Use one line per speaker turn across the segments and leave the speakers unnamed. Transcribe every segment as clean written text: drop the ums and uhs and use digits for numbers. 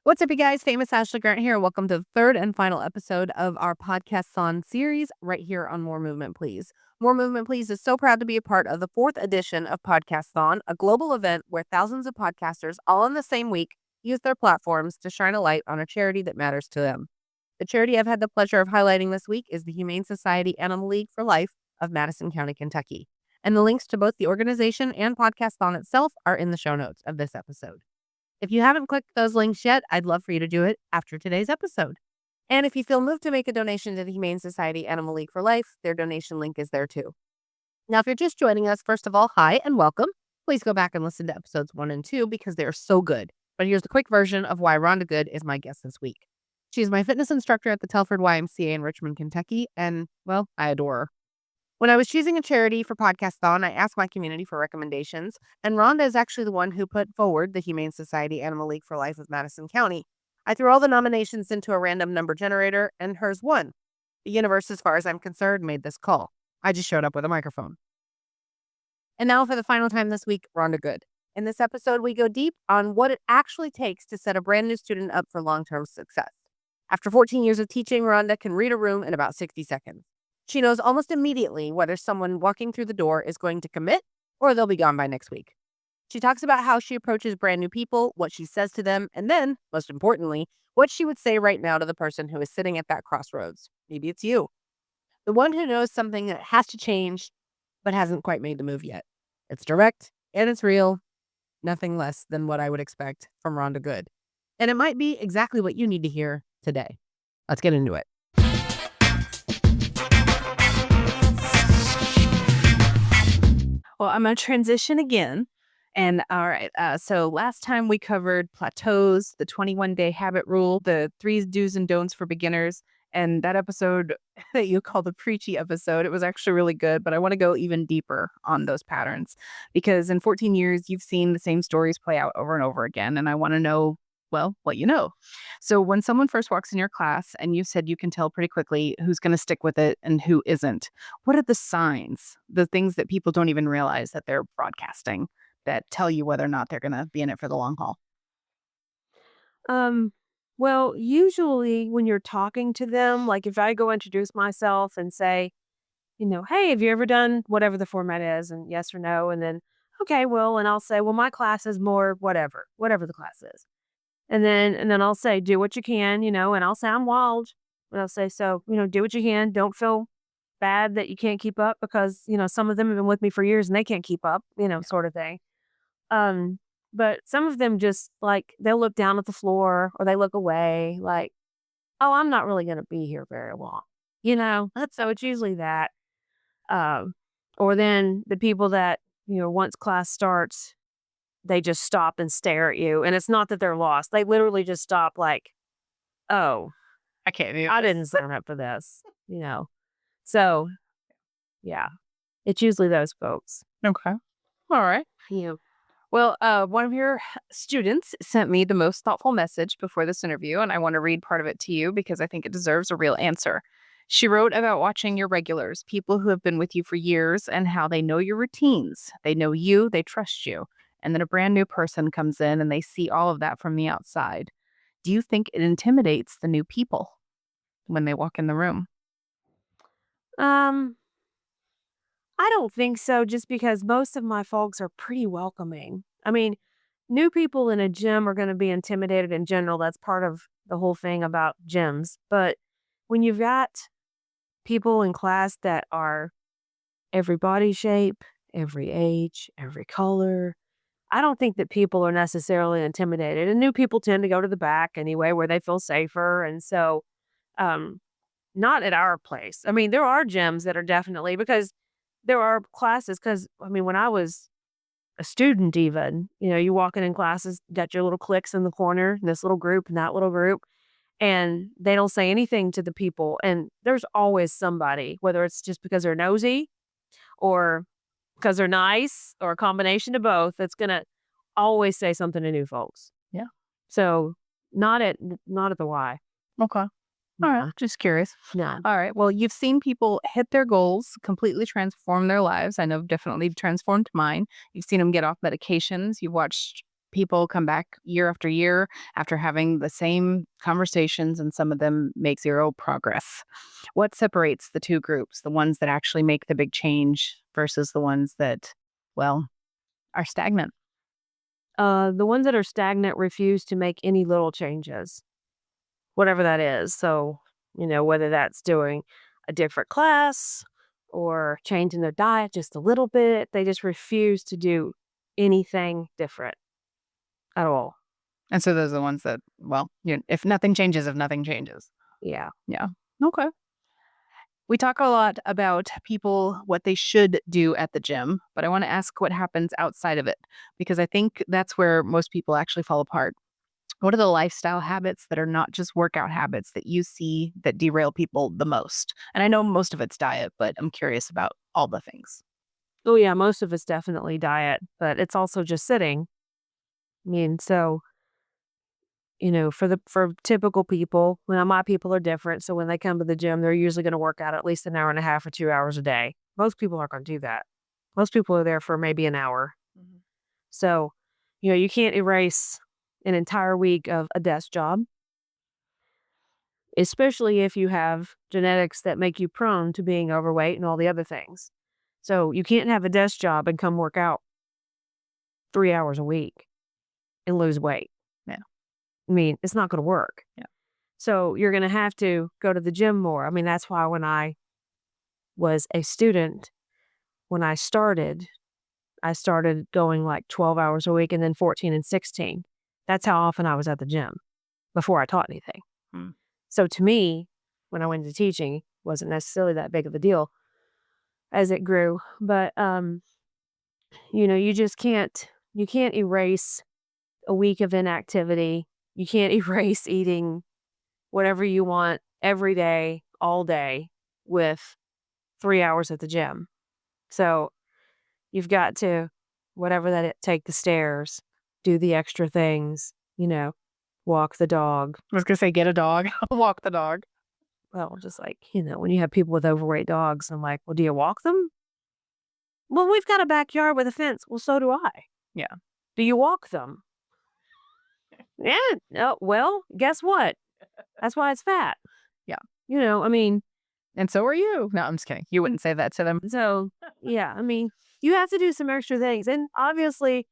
What's up, you guys? Famous Ashley Grant here. Welcome to the third and final episode of our Podcasthon series right here on More Movement, Please. More Movement, Please is so proud to be a part of the fourth edition of Podcasthon, a global event where thousands of podcasters, all in the same week, use their platforms to shine a light on a charity that matters to them. The charity I've had the pleasure of highlighting this week is the Humane Society Animal League for Life of Madison County, Kentucky. And the links to both the organization and Podcasthon itself are in the show notes of this episode. If you haven't clicked those links yet, I'd love for you to do it after today's episode. And if you feel moved to make a donation to the Humane Society Animal League for Life, their donation link is there too. Now, if you're just joining us, first of all, hi and welcome. Please go back and listen to episodes 1 and 2 because they are so good. But here's the quick version of why Rhonda Goode is my guest this week. She's my fitness instructor at the Telford YMCA in Richmond, Kentucky, and, well, I adore her. When I was choosing a charity for Podcasthon, I asked my community for recommendations, and Rhonda is actually the one who put forward the Humane Society Animal League for Life of Madison County. I threw all the nominations into a random number generator, and hers won. The universe, as far as I'm concerned, made this call. I just showed up with a microphone. And now for the final time this week, Rhonda Goode. In this episode, we go deep on what it actually takes to set a brand new student up for long-term success. After 14 years of teaching, Rhonda can read a room in about 60 seconds. She knows almost immediately whether someone walking through the door is going to commit or they'll be gone by next week. She talks about how she approaches brand new people, what she says to them, and then, most importantly, what she would say right now to the person who is sitting at that crossroads. Maybe it's you. The one who knows something that has to change but hasn't quite made the move yet. It's direct and it's real. Nothing less than what I would expect from Rhonda Goode. And it might be exactly what you need to hear today. Let's get into it. Well, I'm going to transition again. And all right, so last time we covered plateaus, the 21-day habit rule, the 3 do's and don'ts for beginners. And that episode that you call the preachy episode, it was actually really good. But I want to go even deeper on those patterns because in 14 years, you've seen the same stories play out over and over again. And I want to know, well, what you know. So when someone first walks in your class and you said you can tell pretty quickly who's going to stick with it and who isn't, what are the signs, the things that people don't even realize that they're broadcasting that tell you whether or not they're going to be in it for the long haul?
Well, usually when you're talking to them, like if I go introduce myself and say, hey, have you ever done whatever the format is and yes or no? And then, okay, well, and I'll say, well, my class is more whatever the class is. And then I'll say, do what you can, and I'll sound wild. But I'll say, so, do what you can. Don't feel bad that you can't keep up because, some of them have been with me for years and they can't keep up, sort of thing. Um, but some of them just like they'll look down at the floor or they look away like, oh, I'm not really gonna be here very long. So it's usually that. Um, or then the people that, once class starts, they just stop and stare at you. And it's not that they're lost. They literally just stop like, oh,
I can't do
I
this.
didn't sign up for this. So yeah, it's usually those folks.
Okay. All right.
You
Well, one of your students sent me the most thoughtful message before this interview, and I want to read part of it to you because I think it deserves a real answer. She wrote about watching your regulars, people who have been with you for years, and how they know your routines. They know you, they trust you. And then a brand new person comes in and they see all of that from the outside. Do you think it intimidates the new people when they walk in the room?
um I don't think so, just because most of my folks are pretty welcoming. I mean, new people in a gym are going to be intimidated in general. That's part of the whole thing about gyms. But when you've got people in class that are every body shape, every age, every color, I don't think that people are necessarily intimidated. And new people tend to go to the back anyway, where they feel safer. And so, um, not at our place. I mean, there are gyms that are definitely because there are classes. Because I mean, when I was a student even, you walking in classes, got your little cliques in the corner, this little group and that little group, and they don't say anything to the people. And there's always somebody, whether it's just because they're nosy or because they're nice or a combination of both, that's gonna always say something to new folks.
Yeah.
So not at the Y.
Okay. All right. Just curious.
No.
All right. Well, you've seen people hit their goals, completely transform their lives. I know definitely transformed mine. You've seen them get off medications. You've watched people come back year after year after having the same conversations, and some of them make zero progress. What separates the two groups, the ones that actually make the big change versus the ones that, well, are stagnant?
The ones that are stagnant refuse to make any little changes, whatever that is. So, whether that's doing a different class or changing their diet just a little bit, they just refuse to do anything different at all.
And so those are the ones that, well, if nothing changes, if nothing changes.
Yeah.
Yeah. Okay. We talk a lot about people, what they should do at the gym, but I want to ask what happens outside of it, because I think that's where most people actually fall apart. What are the lifestyle habits that are not just workout habits that you see that derail people the most? And I know most of it's diet, but I'm curious about all the things.
Oh, yeah. Most of it's definitely diet, but it's also just sitting. I mean, so, for typical people, my people are different. So when they come to the gym, they're usually going to work out at least an hour and a half or 2 hours a day. Most people aren't going to do that. Most people are there for maybe an hour.
Mhm.
So, you can't erase an entire week of a desk job, especially if you have genetics that make you prone to being overweight and all the other things. So you can't have a desk job and come work out 3 hours a week and lose weight.
Yeah.
I mean, it's not going to work.
Yeah.
So you're going to have to go to the gym more. I mean, that's why when I was a student, when I started going like 12 hours a week and then 14 and 16. That's how often I was at the gym before I taught anything.
Hmm.
So to me, when I went into teaching, it wasn't necessarily that big of a deal as it grew. But you can't erase a week of inactivity. You can't erase eating whatever you want every day, all day with 3 hours at the gym. So you've got to, whatever that take the stairs, do the extra things, walk the dog.
I was going to say, get a dog, walk the dog.
Well, just like, when you have people with overweight dogs, I'm like, well, do you walk them? Well, we've got a backyard with a fence. Well, so do I.
Yeah.
Do you walk them? Yeah. No, well, guess what? That's why it's fat.
Yeah.
I mean,
And so are you. No, I'm just kidding. You wouldn't say that to them.
so yeah, I mean, you have to do some extra things. And obviously,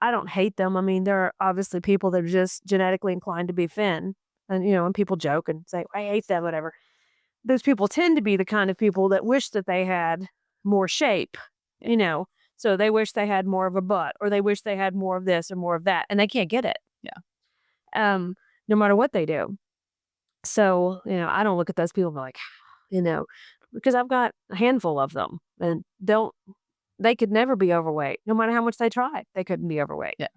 I don't hate them. I mean, there are obviously people that are just genetically inclined to be thin. And people joke and say, I hate them, whatever. Those people tend to be the kind of people that wish that they had more shape, so they wish they had more of a butt, or they wish they had more of this or more of that, and they can't get it.
Yeah.
No matter what they do. So, I don't look at those people and be like, because I've got a handful of them and they could never be overweight. No matter how much they tried, they couldn't be overweight.
Yeah.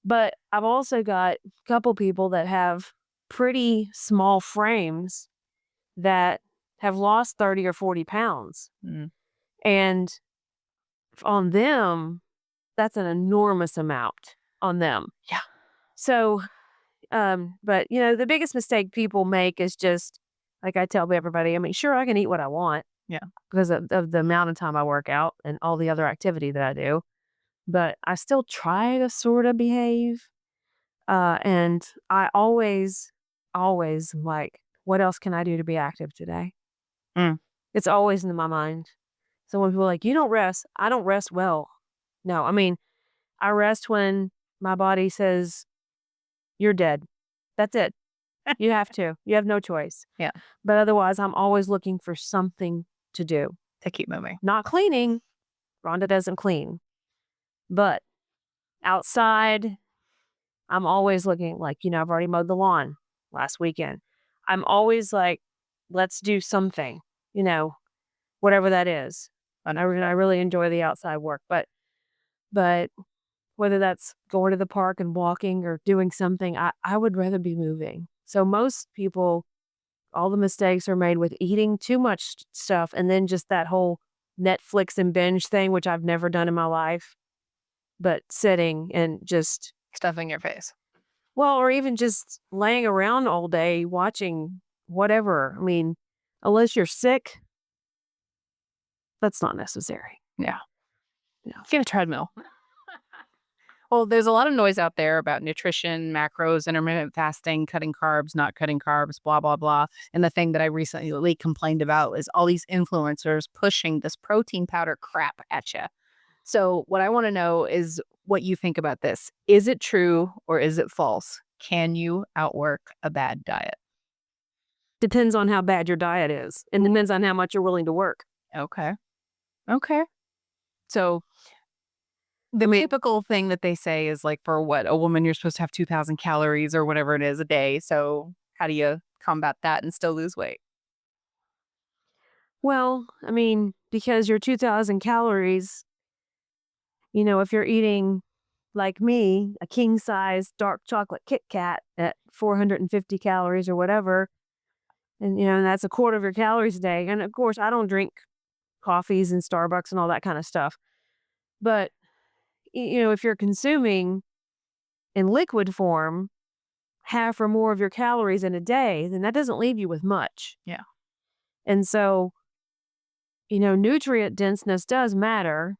But I've also got a couple people that have pretty small frames that have lost 30 or 40 pounds.
Mm.
And on them, that's an enormous amount on them.
Yeah.
So, but the biggest mistake people make is just, like I tell everybody, I mean, sure, I can eat what I want.
Yeah.
Because of the amount of time I work out and all the other activity that I do. But I still try to sort of behave. And I always am like, what else can I do to be active today?
Mm.
It's always in my mind. So when people are like, you don't rest, I don't rest well. No, I mean, I rest when my body says, you're dead. That's it. You have to. You have no choice.
Yeah.
But otherwise, I'm always looking for something to do.
To keep moving.
Not cleaning. Rhonda doesn't clean. But outside, I'm always looking like, I've already mowed the lawn last weekend. I'm always like, let's do something, whatever that is. And I really enjoy the outside work. But whether that's going to the park and walking or doing something, I would rather be moving. So most people, all the mistakes are made with eating too much stuff and then just that whole Netflix and binge thing, which I've never done in my life, but sitting and just
Stuffing your face.
well, or even just laying around all day watching whatever. I mean, unless you're sick, that's not necessary.
Yeah.
Yeah.
Get a treadmill.
Well, there's a lot of noise out there about nutrition, macros, intermittent fasting, cutting carbs, not cutting carbs, blah, blah, blah. And the thing that I recently complained about is all these influencers pushing this protein powder crap at you. So, what I want to know is what you think about this. Is it true or is it false? Can you outwork a bad diet?
Depends on how bad your diet is and depends on how much you're willing to work.
Okay. Okay. So, the typical thing that they say is like for what a woman, you're supposed to have 2,000 calories or whatever it is a day. So, how do you combat that and still lose weight?
Well, I mean, because your 2,000 calories, if you're eating like me, a king size dark chocolate Kit Kat at 450 calories or whatever, and that's a quarter of your calories a day. And of course, I don't drink coffees and Starbucks and all that kind of stuff. But if you're consuming in liquid form half or more of your calories in a day, then that doesn't leave you with much.
Yeah.
And so, nutrient denseness does matter.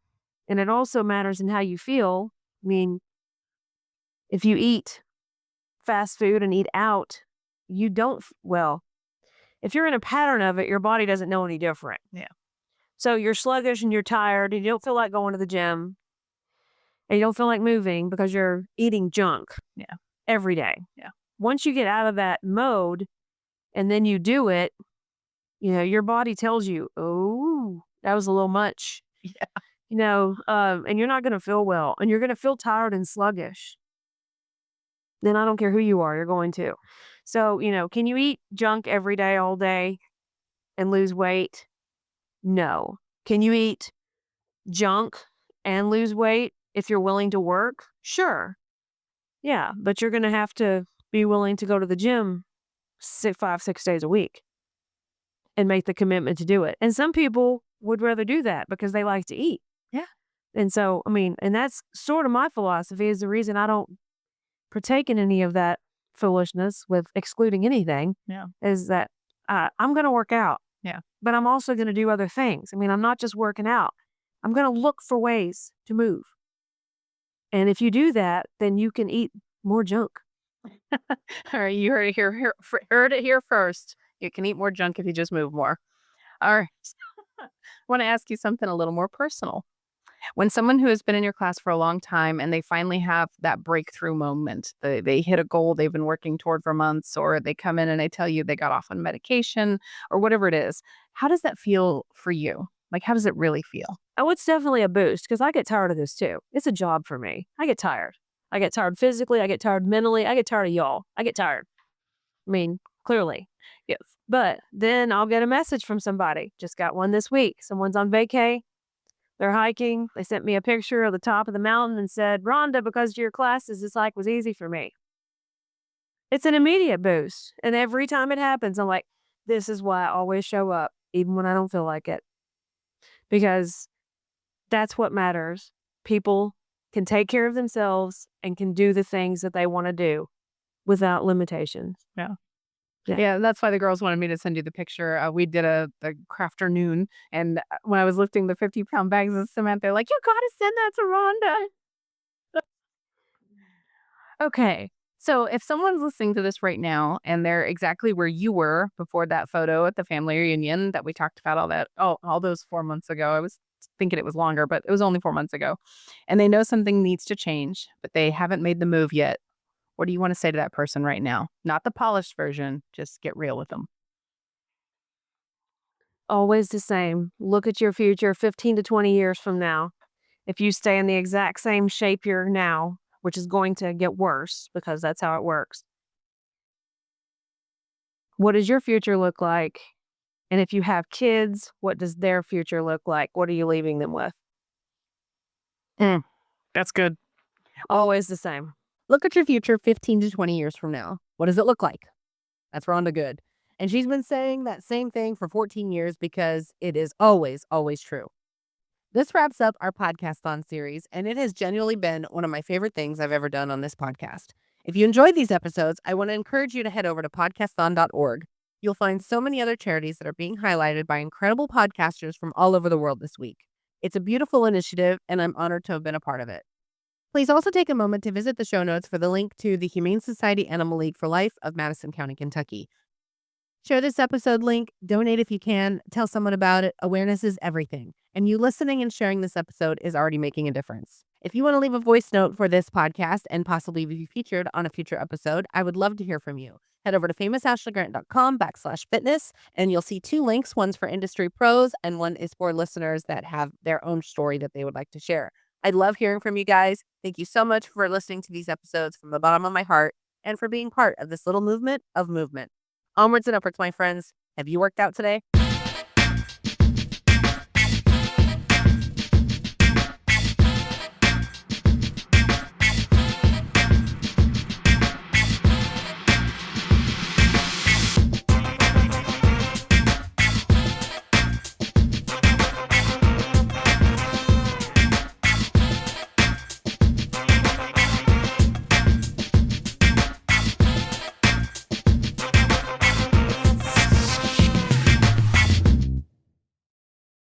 And it also matters in how you feel. I mean, if you eat fast food and eat out, you don't, well, if you're in a pattern of it, your body doesn't know any different.
Yeah.
So you're sluggish and you're tired and you don't feel like going to the gym and you don't feel like moving because you're eating junk.
Yeah.
Every day.
Yeah.
Once you get out of that mode and then you do it, your body tells you, oh, that was a little much.
Yeah.
And you're not going to feel well and you're going to feel tired and sluggish. Then I don't care who you are, you're going to. So, can you eat junk every day, all day and lose weight? No. Can you eat junk and lose weight if you're willing to work? Sure. Yeah, but you're going to have to be willing to go to the gym 5, 6 days a week and make the commitment to do it. And some people would rather do that because they like to eat.
Yeah.
And so, and that's sort of my philosophy is the reason I don't partake in any of that foolishness with excluding anything.
Yeah.
Is that I'm going to work out.
Yeah.
But I'm also going to do other things. I mean, I'm not just working out. I'm going to look for ways to move. And if you do that, then you can eat more junk.
All right, you heard it here first. You can eat more junk if you just move more. All right. I want to ask you something a little more personal. When someone who has been in your class for a long time and they finally have that breakthrough moment, they hit a goal they've been working toward for months, or they come in and they tell you they got off on medication or whatever it is, how does that feel for you? Like, how does it really feel?
Oh, it's definitely a boost because I get tired of this too. It's a job for me. I get tired. I get tired physically. I get tired mentally. I get tired of y'all. I get tired. I mean, clearly.
Yes.
But then I'll get a message from somebody. Just got one this week. Someone's on vacay. They're hiking. They sent me a picture of the top of the mountain and said, Rhonda, because of your classes, this hike was easy for me. It's an immediate boost. And every time it happens, I'm like, this is why I always show up, even when I don't feel like it. Because that's what matters. People can take care of themselves and can do the things that they want to do without limitations.
Yeah.
Yeah.
Yeah, that's why the girls wanted me to send you the picture. We did a crafternoon, and when I was lifting the 50-pound bags of cement, they're like, "You gotta send that to Rhonda." Okay, so if someone's listening to this right now and they're exactly where you were before that photo at the family reunion that we talked about all those 4 months ago, I was thinking it was longer, but it was only 4 months ago, and they know something needs to change, but they haven't made the move yet. What do you want to say to that person right now? Not the polished version, just get real with them.
Always the same. Look at your future 15 to 20 years from now. If you stay in the exact same shape you're now, which is going to get worse because that's how it works. What does your future look like? And if you have kids, what does their future look like? What are you leaving them with?
That's good.
Always the same.
Look at your future 15 to 20 years from now. What does it look like? That's Rhonda Goode. And she's been saying that same thing for 14 years because it is always, always true. This wraps up our Podcasthon series, and it has genuinely been one of my favorite things I've ever done on this podcast. If you enjoyed these episodes, I want to encourage you to head over to podcasthon.org. You'll find so many other charities that are being highlighted by incredible podcasters from all over the world this week. It's a beautiful initiative, and I'm honored to have been a part of it. Please also take a moment to visit the show notes for the link to the Humane Society Animal League for Life of Madison County, Kentucky. Share this episode link, donate if you can, tell someone about it. Awareness is everything. And you listening and sharing this episode is already making a difference. If you want to leave a voice note for this podcast and possibly be featured on a future episode, I would love to hear from you. Head over to famousashleygrant.com/fitness and you'll see 2 links. One's for industry pros and one is for listeners that have their own story that they would like to share. I love hearing from you guys. Thank you so much for listening to these episodes from the bottom of my heart and for being part of this little movement of movement. Onwards and upwards, my friends. Have you worked out today?